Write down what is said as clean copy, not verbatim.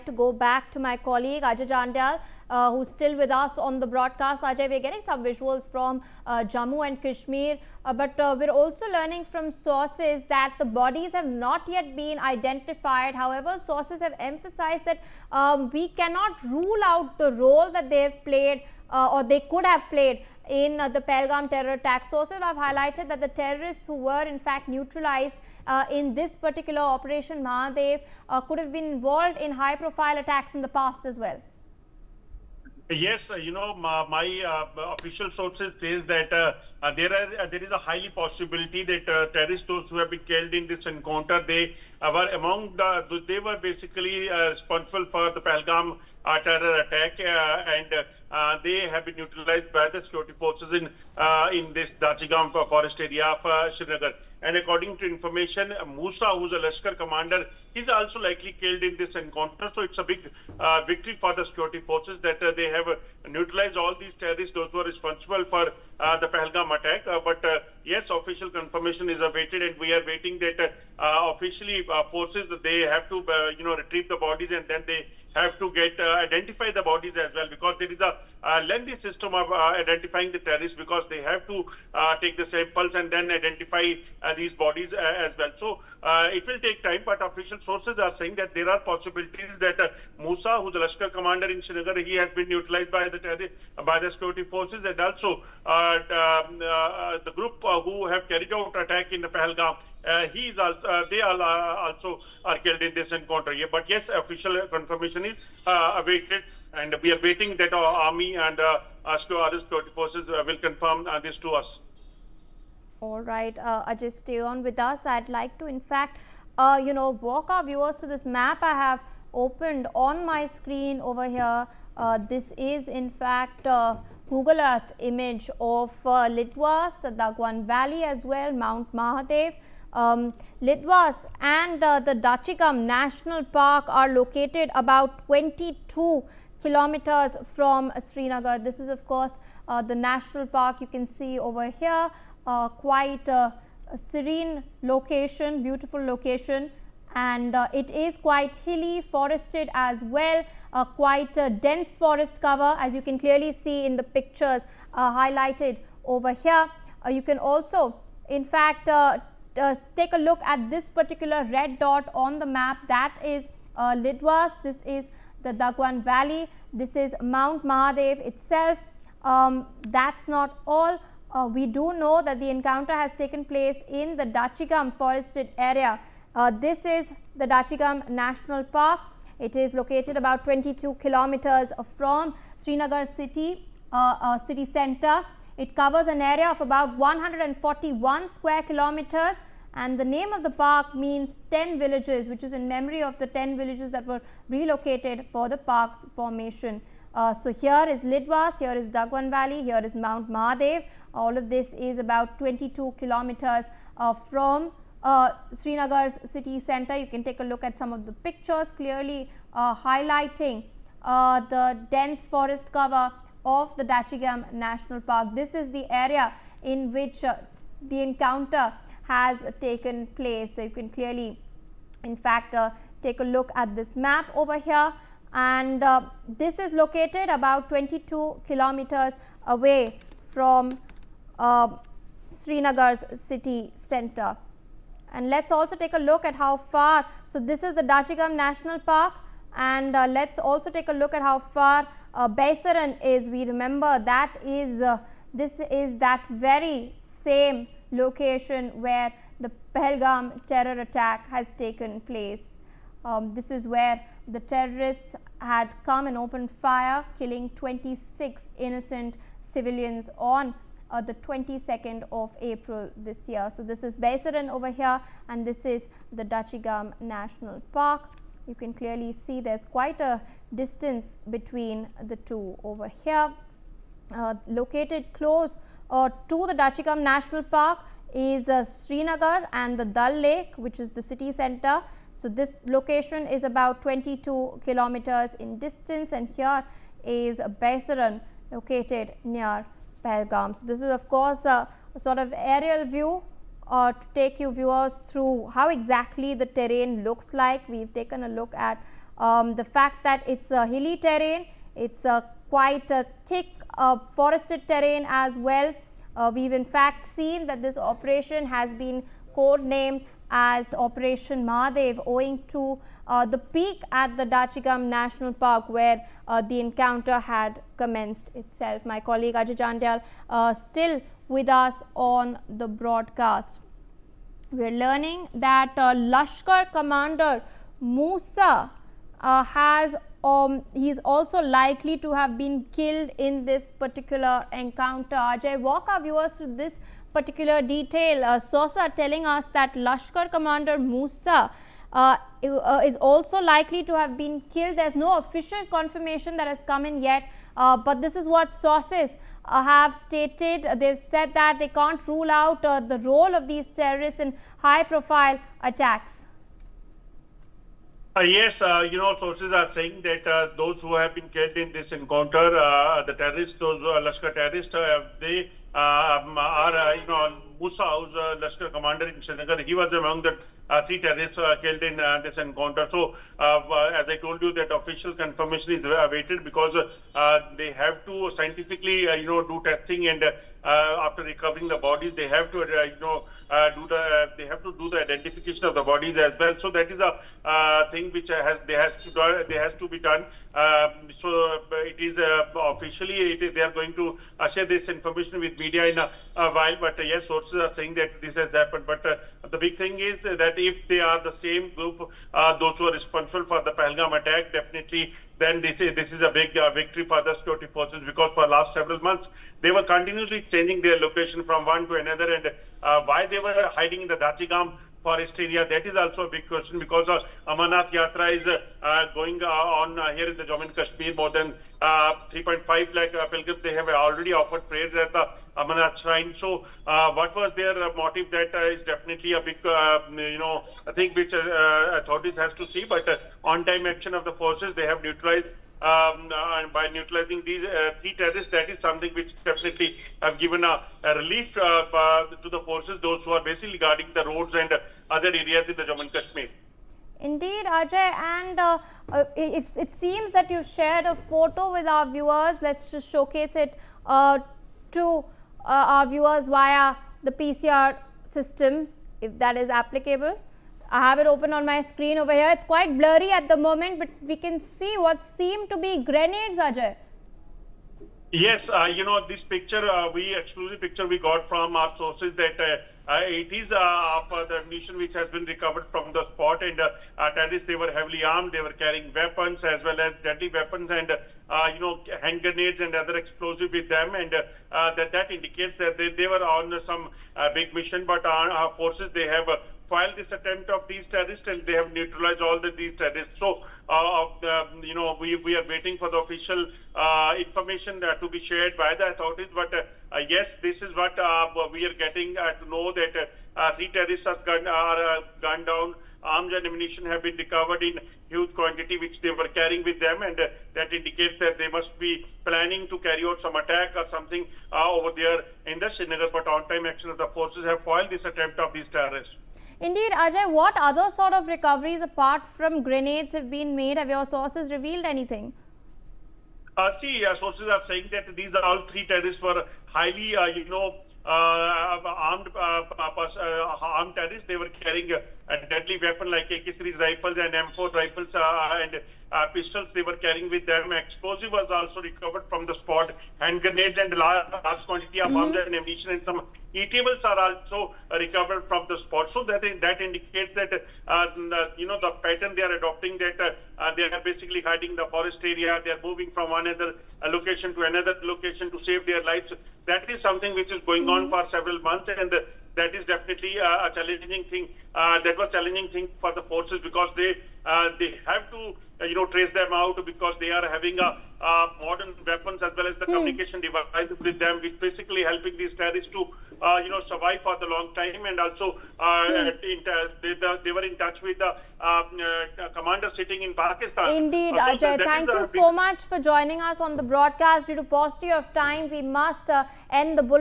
to go back to my colleague Ajay Jandal, who's still with us on the broadcast. Ajay, we're getting some visuals from Jammu and Kashmir, but we're also learning from sources that the bodies have not yet been identified. However, sources have emphasized that we cannot rule out the role that they've played or they could have played in the Pahalgam terror attack. Sources have highlighted that the terrorists who were in fact neutralized in this particular Operation Mahadev could have been involved in high profile attacks in the past as well. Yes, my official sources says that there is a highly possibility that terrorists, those who have been killed in this encounter, they were basically responsible for the Pahalgam terror attack, and they have been neutralized by the security forces in this Dachigam forest area of Srinagar. And according to information, Musa, who's a Lashkar commander, he's also likely killed in this encounter. So it's a big victory for the security forces that they have neutralized all these terrorists, those who are responsible for the Pahalgam attack. But yes, official confirmation is awaited, and we are waiting that officially forces, they have to retrieve the bodies, and then they have to identify the bodies as well, because there is a lengthy system of identifying the terrorists, because they have to take the samples and then identify these bodies as well. So it will take time, but official sources are saying that there are possibilities that Musa, who's a Lashkar commander in Srinagar, he has been neutralized by the security forces, and also the group who have carried out attack in the Pahalgam, they all also are killed in this encounter. Yeah, but yes, official confirmation is awaited, and we are waiting that our army and other security forces will confirm this to us. All right, Ajay, stay on with us. I'd like to, in fact, walk our viewers to this map I have opened on my screen over here. This is, in fact, Google Earth image of Lidwas, the Dagwan Valley as well, Mount Mahadev. Lidwas and the Dachigam National Park are located about 22 kilometers from Srinagar. This is, of course, the national park you can see over here. Quite a serene location, beautiful location, and it is quite hilly, forested as well, quite a dense forest cover, as you can clearly see in the pictures highlighted over here. You can also, in fact, take a look at this particular red dot on the map. That is Lidwas. This is the Dagwan Valley. This is Mount Mahadev itself. That's not all. We do know that the encounter has taken place in the Dachigam forested area. This is the Dachigam National Park. It is located about 22 kilometers from Srinagar city center. It covers an area of about 141 square kilometers, and the name of the park means 10 villages, which is in memory of the 10 villages that were relocated for the park's formation. So here is Lidwas, here is Dagwan Valley, here is Mount Mahadev. All of this is about 22 kilometers from Srinagar's city center. You can take a look at some of the pictures clearly highlighting the dense forest cover of the Dachigam National Park. This is the area in which the encounter has taken place. So you can clearly, in fact, take a look at this map over here, and this is located about 22 kilometers away from Srinagar's city center. And let's also take a look at how far. So this is the Dachigam National Park, and let's also take a look at how far Baisaran is. We remember that is this is that very same location where the Pahalgam terror attack has taken place. This is where the terrorists had come and opened fire, killing 26 innocent civilians on the 22nd of April this year. So this is Baisaran over here, and this is the Dachigam National Park. You can clearly see there's quite a distance between the two over here. Located close to the Dachigam National Park is Srinagar and the Dal Lake, which is the city center. So this location is about 22 kilometers in distance, and here is Baisaran, located near Pahalgam. So this is, of course, a sort of aerial view to take you viewers through how exactly the terrain looks like. We've taken a look at The fact that it's a hilly terrain, it's quite a thick forested terrain as well. We've in fact seen that this operation has been codenamed as Operation Mahadev, owing to the peak at the Dachigam National Park, where the encounter had commenced itself. My colleague Ajay Jandyal still with us on the broadcast. We're learning that Lashkar commander Musa he's also likely to have been killed in this particular encounter. Ajay, walk our viewers through this particular detail. Sources are telling us that Lashkar commander Musa is also likely to have been killed. There's no official confirmation that has come in yet, but this is what sources have stated. They've said that they can't rule out the role of these terrorists in high profile attacks. Yes, sources are saying that those who have been killed in this encounter, the terrorists, those Lashkar terrorists, they are, Musa, who's Lashkar commander in Srinagar, he was among the 3 terrorists killed in this encounter. So, as I told you, that official confirmation is awaited, because they have to scientifically, do testing, and after recovering the bodies, they have to, they have to do the identification of the bodies as well. So that is a thing which has to be done. So it is officially they are going to share this information with media in a while. But yes, sources are saying that this has happened. But the big thing is that if they are the same group, those who are responsible for the Pahalgam attack, definitely then this is a big victory for the security forces, because for last several months they were continuously changing their location from one to another, and why they were hiding in the Dachigam forest area, that is also a big question, because Amarnath Yatra is going on here in the Jammu and Kashmir. More than 3.5 lakh pilgrims, they have already offered prayers at the Amarnath shrine. So what was their motive? That is definitely a big thing which authorities has to see. But on-time action of the forces, they have neutralized by neutralizing these 3 terrorists. That is something which definitely have given a relief to the forces, those who are basically guarding the roads and other areas in the Jammu and Kashmir. Indeed, Ajay, and it seems that you've shared a photo with our viewers. Let's just showcase it to our viewers via the PCR system, if that is applicable. I have it open on my screen over here. It's quite blurry at the moment, but we can see what seem to be grenades, Ajay. Yes, this picture, exclusive picture we got from our sources, that it is of the ammunition which has been recovered from the spot, and terrorists, they were heavily armed. They were carrying weapons as well as deadly weapons, and hand grenades and other explosive with them, and that indicates that they were on some big mission. But our forces, they have foiled this attempt of these terrorists, and they have neutralized all these terrorists. So we are waiting for the official information to be shared by the authorities. But yes, this is what we are getting to know, that 3 terrorists are gunned down. Arms and ammunition have been recovered in huge quantity, which they were carrying with them, and that indicates that they must be planning to carry out some attack or something over there in the Srinagar. But on-time action of the forces have foiled this attempt of these terrorists. Indeed, Ajay, what other sort of recoveries apart from grenades have been made? Have your sources revealed anything? Sources are saying that these are all 3 terrorists were highly, armed terrorists. They were carrying a deadly weapon like AK series rifles and M4 rifles and pistols. They were carrying with them. Explosive was also recovered from the spot. Hand grenades and large quantity of arms and ammunition, and some eatables are also recovered from the spot. So that indicates that the pattern they are adopting, that they are basically hiding the forest area. They are moving from one other location to another location to save their lives. That is something which is going on for several months, and that is definitely a challenging thing. That was challenging thing for the forces, because they have to trace them out, because they are having modern weapons as well as the communication devices with them, which basically helping these terrorists to survive for the long time. And also they were in touch with the commander sitting in Pakistan. Indeed, Ajay, thank you so much for joining us on the broadcast. Due to paucity of time, we must end the bulletin.